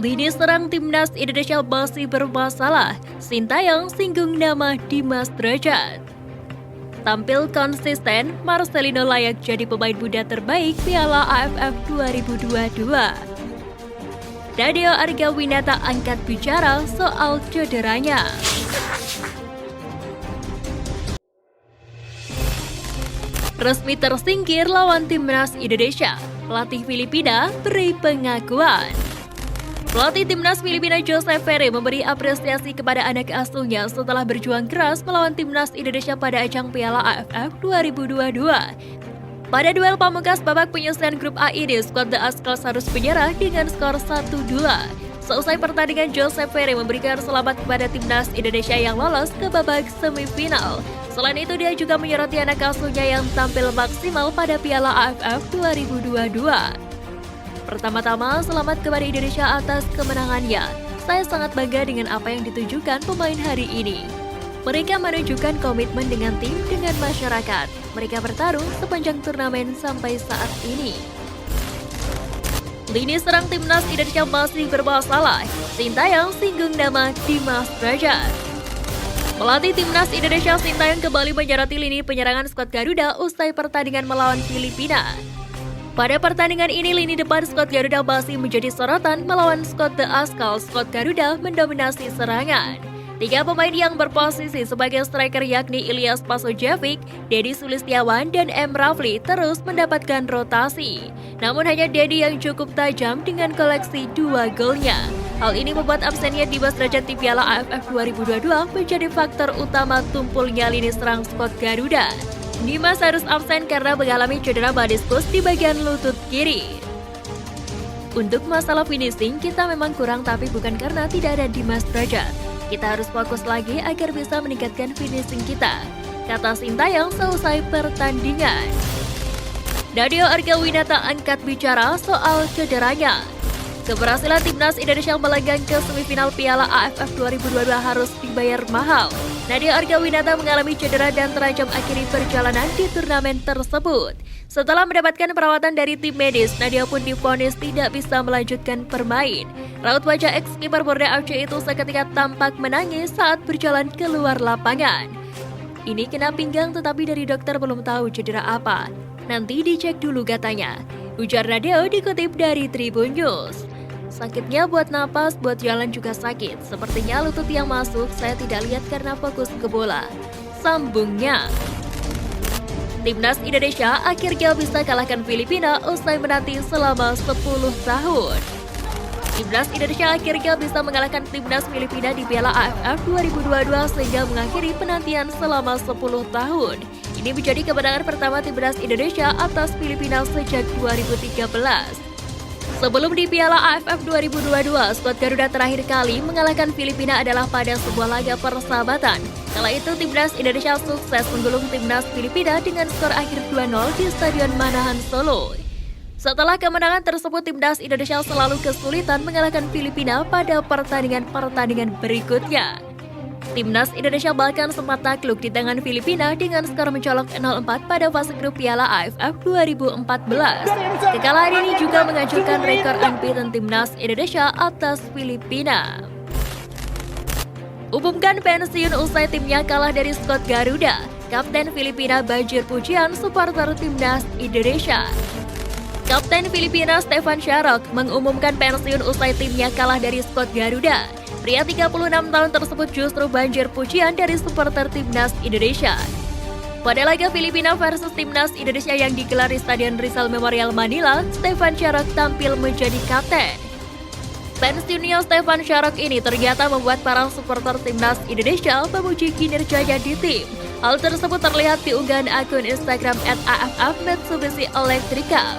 Lini serang timnas Indonesia masih bermasalah. Sintayong singgung nama Dimas Derajat. Tampil konsisten, Marcelino layak jadi pemain muda terbaik Piala AFF 2022. Nadeo Argawinata angkat bicara soal cederanya. Resmi tersingkir lawan timnas Indonesia. Pelatih Filipina beri pengakuan. Pelatih timnas Filipina Joseph Ferre memberi apresiasi kepada anak asuhnya setelah berjuang keras melawan timnas Indonesia pada ajang Piala AFF 2022. Pada duel pamungkas babak penyisihan grup A ini, skuad The Ascals harus menyerah dengan skor 1-2. Seusai pertandingan, Joseph Ferre memberikan selamat kepada timnas Indonesia yang lolos ke babak semifinal. Selain itu, dia juga menyoroti anak asuhnya yang tampil maksimal pada Piala AFF 2022. Pertama-tama, selamat kepada Indonesia atas kemenangannya. Saya sangat bangga dengan apa yang ditunjukkan pemain hari ini. Mereka menunjukkan komitmen dengan tim, dengan masyarakat. Mereka bertarung sepanjang turnamen sampai saat ini. Lini serang timnas Indonesia masih bermasalah. Sintayong singgung nama Dimas Derajat. Pelatih timnas Indonesia Sintayong kembali menyoroti lini penyerangan skuad Garuda usai pertandingan melawan Filipina. Pada pertandingan ini, lini depan skuad Garuda masih menjadi sorotan melawan skuad The Ascals. Skuad Garuda mendominasi serangan. 3 pemain yang berposisi sebagai striker yakni Ilyas Pasojevic, Dedi Sulistiawan, dan M. Rafli terus mendapatkan rotasi. Namun hanya Dedi yang cukup tajam dengan koleksi 2 golnya. Hal ini membuat absennya Dimas Derajat di Piala AFF 2022 menjadi faktor utama tumpulnya lini serang skuad Garuda. Dimas harus absen karena mengalami cedera meniskus di bagian lutut kiri. Untuk masalah finishing, kita memang kurang tapi bukan karena tidak ada Dimas Derajat. Kita harus fokus lagi agar bisa meningkatkan finishing kita, kata Sintayong seusai pertandingan. Nadeo Argawinata angkat bicara soal cederanya. Keberhasilan timnas Indonesia melenggang ke semifinal Piala AFF 2022 harus dibayar mahal. Nadeo Argawinata mengalami cedera dan terancam akhiri perjalanan di turnamen tersebut. Setelah mendapatkan perawatan dari tim medis, Nadeo pun divonis tidak bisa melanjutkan bermain. Raut wajah ex-kiper Borneo FC itu seketika tampak menangis saat berjalan keluar lapangan. Ini kena pinggang tetapi dari dokter belum tahu cedera apa. Nanti dicek dulu katanya. Ujar Nadeo dikutip dari Tribun News. Sakitnya buat napas, buat jalan juga sakit. Sepertinya lutut yang masuk, saya tidak lihat karena fokus ke bola. Sambungnya. Timnas Indonesia akhirnya bisa kalahkan Filipina usai menanti selama 10 tahun. Timnas Indonesia akhirnya bisa mengalahkan timnas Filipina di Piala AFF 2022 sehingga mengakhiri penantian selama 10 tahun. Ini menjadi kemenangan pertama timnas Indonesia atas Filipina sejak 2013. Sebelum di Piala AFF 2022, skuad Garuda terakhir kali mengalahkan Filipina adalah pada sebuah laga persahabatan. Kala itu timnas Indonesia sukses menggulung timnas Filipina dengan skor akhir 2-0 di Stadion Manahan Solo. Setelah kemenangan tersebut, timnas Indonesia selalu kesulitan mengalahkan Filipina pada pertandingan-pertandingan berikutnya. Timnas Indonesia bahkan sempat takluk di tangan Filipina dengan skor mencolok 0-4 pada fase grup Piala AFF 2014. Kekalahan ini juga menghancurkan rekor unbeaten timnas Indonesia atas Filipina. Umumkan pensiun usai timnya kalah dari skuad Garuda. Kapten Filipina banjir pujian supporter timnas Indonesia. Kapten Filipina Stefan Sharrock mengumumkan pensiun usai timnya kalah dari skuad Garuda. Pria 36 tahun tersebut justru banjir pujian dari supporter timnas Indonesia. Pada laga Filipina versus timnas Indonesia yang digelar di Stadion Rizal Memorial Manila, Stefan Sharrock tampil menjadi kapten. Pensiunnya Stefan Sharrock ini ternyata membuat para supporter timnas Indonesia memuji kinerjanya di tim. Hal tersebut terlihat di unggahan akun Instagram @AFF Mitsubishi Electric Cup.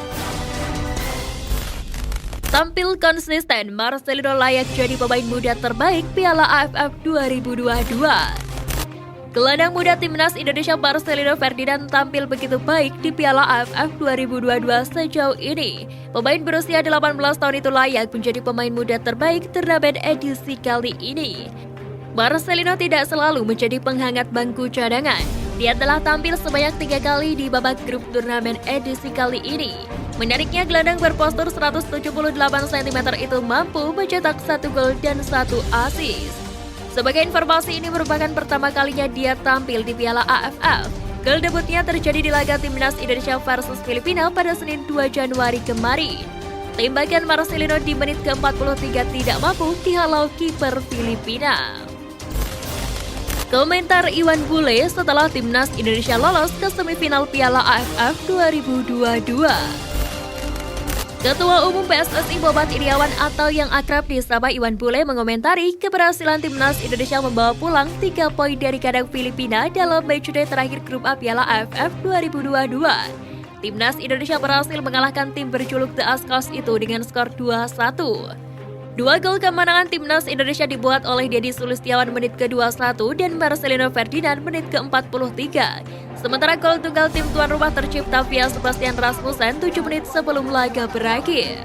Tampil konsisten, Marcelino layak jadi pemain muda terbaik Piala AFF 2022. Gelandang muda timnas Indonesia Marcelino Ferdinand tampil begitu baik di Piala AFF 2022 sejauh ini. Pemain berusia 18 tahun itu layak menjadi pemain muda terbaik turnamen edisi kali ini. Marcelino tidak selalu menjadi penghangat bangku cadangan. Dia telah tampil sebanyak 3 kali di babak grup turnamen edisi kali ini. Menariknya, gelandang berpostur 178 cm itu mampu mencetak 1 gol dan 1 assist. Sebagai informasi, ini merupakan pertama kalinya dia tampil di Piala AFF. Gol debutnya terjadi di laga Timnas Indonesia versus Filipina pada Senin 2 Januari kemarin. Tembakan Marcelino di menit ke-43 tidak mampu dihalau kiper Filipina. Komentar Iwan Bule setelah Timnas Indonesia lolos ke semifinal Piala AFF 2022. Ketua Umum PSSI Bobat Iriawan atau yang akrab disapa Iwan Bule mengomentari keberhasilan Timnas Indonesia membawa pulang 3 poin dari kandang Filipina dalam matchday terakhir grup A Piala AFF 2022. Timnas Indonesia berhasil mengalahkan tim berjuluk The Ascos itu dengan skor 2-1. 2 gol kemenangan Timnas Indonesia dibuat oleh Deddy Sulistiawan menit ke-21 dan Marcelino Ferdinand menit ke-43. Sementara gol tunggal tim tuan rumah tercipta via Sebastian Rasmussen 7 menit sebelum laga berakhir.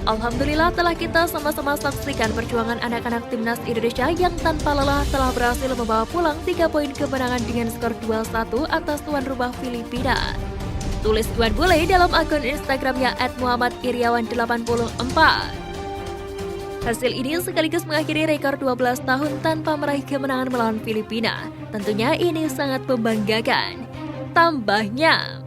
Alhamdulillah telah kita sama-sama saksikan perjuangan anak-anak Timnas Indonesia yang tanpa lelah telah berhasil membawa pulang 3 poin kemenangan dengan skor 2-1 atas tuan rumah Filipina. Tulis Iwan Bule dalam akun Instagramnya @muhammadiriawan84. Hasil ini sekaligus mengakhiri rekor 12 tahun tanpa meraih kemenangan melawan Filipina. Tentunya ini sangat membanggakan. Tambahnya,